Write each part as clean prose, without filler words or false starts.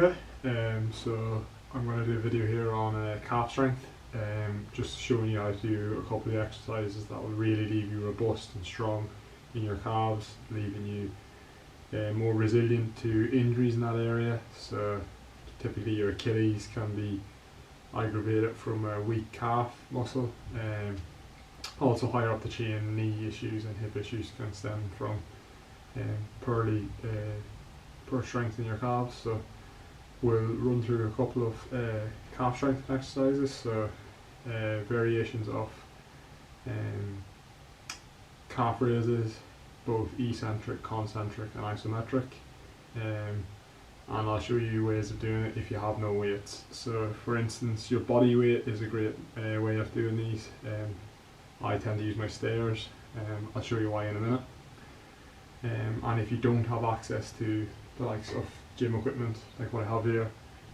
Okay, so I'm going to do a video here on calf strength, just showing you how to do a couple of exercises that will really leave you robust and strong in your calves, leaving you more resilient to injuries in that area. So typically your Achilles can be aggravated from a weak calf muscle. Also higher up the chain, knee issues and hip issues can stem from poor strength in your calves. So we'll run through a couple of calf strength exercises, so variations of calf raises, both eccentric, concentric and isometric, and I'll show you ways of doing it if you have no weights. So for instance, your body weight is a great way of doing these. I tend to use my stairs. I'll show you why in a minute. And if you don't have access to the likes of gym equipment like what I have here,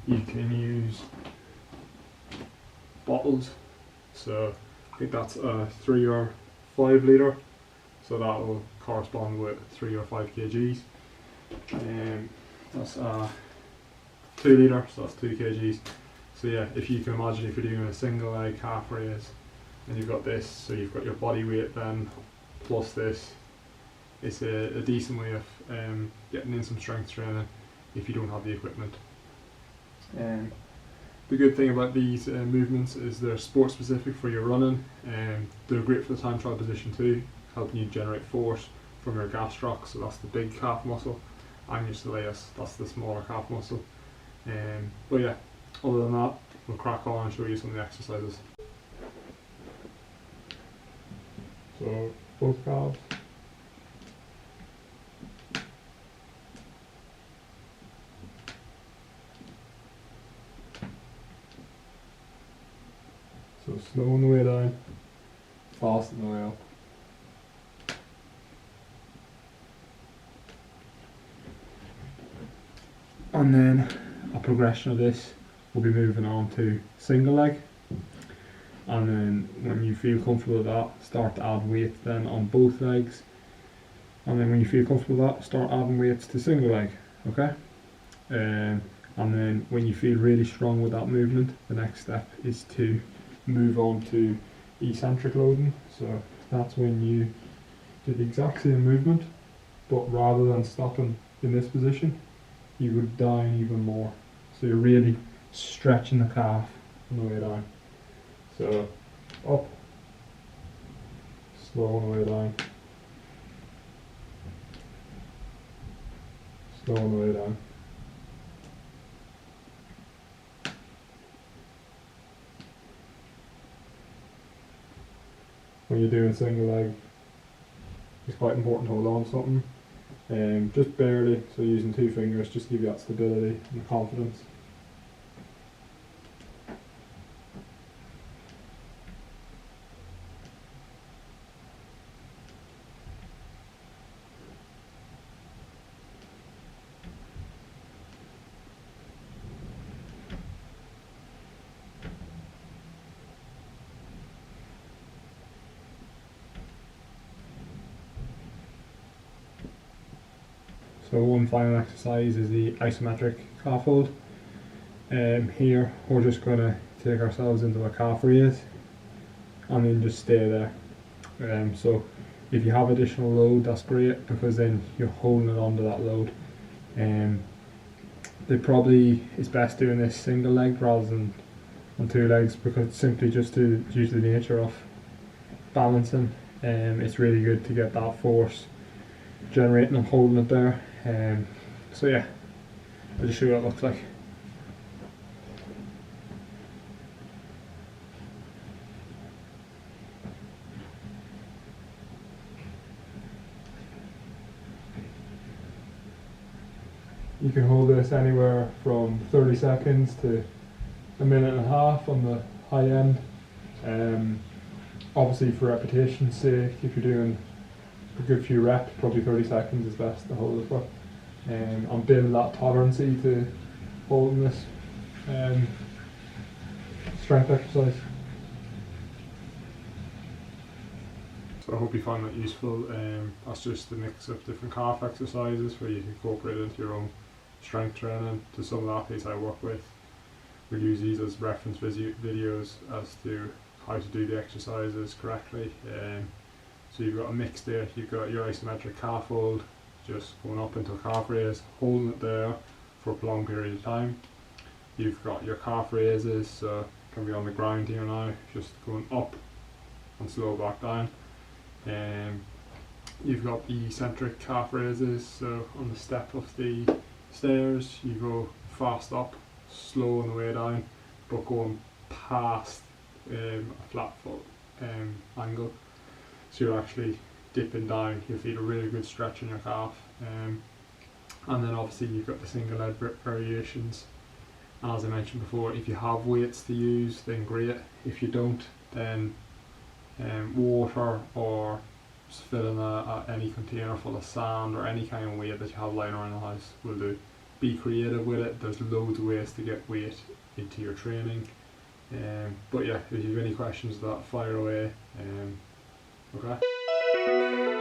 you can use bottles. So I think that's a 3 or 5 litre, so that will correspond with 3 or 5 kgs. That's a 2 litre, so that's 2 kgs. So yeah, if you can imagine, if you're doing a single leg calf raise and you've got this, so you've got your body weight then plus this, it's a decent way of getting in some strength training if you don't have the equipment. The good thing about these movements is they're sport specific for your running, and they're great for the time trial position too, helping you generate force from your gastroc, so that's the big calf muscle, and your soleus, that's the smaller calf muscle. But yeah, other than that, we'll crack on and show you some of the exercises. So both calves. So slow on the way down, fast on the way up. And then a progression of this, we'll be moving on to single leg. And then when you feel comfortable with that, start to add weight then on both legs. And then when you feel comfortable with that, start adding weights to single leg, okay? And then when you feel really strong with that movement, the next step is to move on to eccentric loading. So that's when you do the exact same movement, but rather than stopping in this position, you go down even more. So you're really stretching the calf on the way down. So up, slow on the way down, slow on the way down. When you're doing single leg, it's quite important to hold on to something, just barely, so using 2 fingers just to give you that stability and the confidence. So one final exercise is the isometric calf hold. Here we're just going to take ourselves into a calf raise and then just stay there. So if you have additional load, that's great, because then you're holding it onto that load. It's best doing this single leg rather than on 2 legs, because simply just due to the nature of balancing, it's really good to get that force generating and holding it there. So yeah, I'll just show you what it looks like. You can hold this anywhere from 30 seconds to a minute and a half on the high end. Obviously for repetition's sake, if you're doing a good few reps, probably 30 seconds is best to hold it for. And build that tolerance to holding this strength exercise. So I hope you find that useful. That's just a mix of different calf exercises where you can incorporate it into your own strength training. To some of the athletes I work with, we use these as reference videos as to how to do the exercises correctly. So you've got a mix there. You've got your isometric calf hold, just going up into a calf raise, holding it there for a prolonged period of time. You've got your calf raises, so can be on the ground here now, just going up and slow back down. You've got the eccentric calf raises, so on the step of the stairs you go fast up, slow on the way down, but going past a flat foot angle, so you're actually dipping down. You feel a really good stretch in your calf. And then obviously you've got the single leg variations, and as I mentioned before, if you have weights to use then great. If you don't, then water, or just fill in any container full of sand or any kind of weight that you have lying around the house will do. Be creative with it. There's loads of ways to get weight into your training. But yeah, if you have any questions, that fire away. Okay.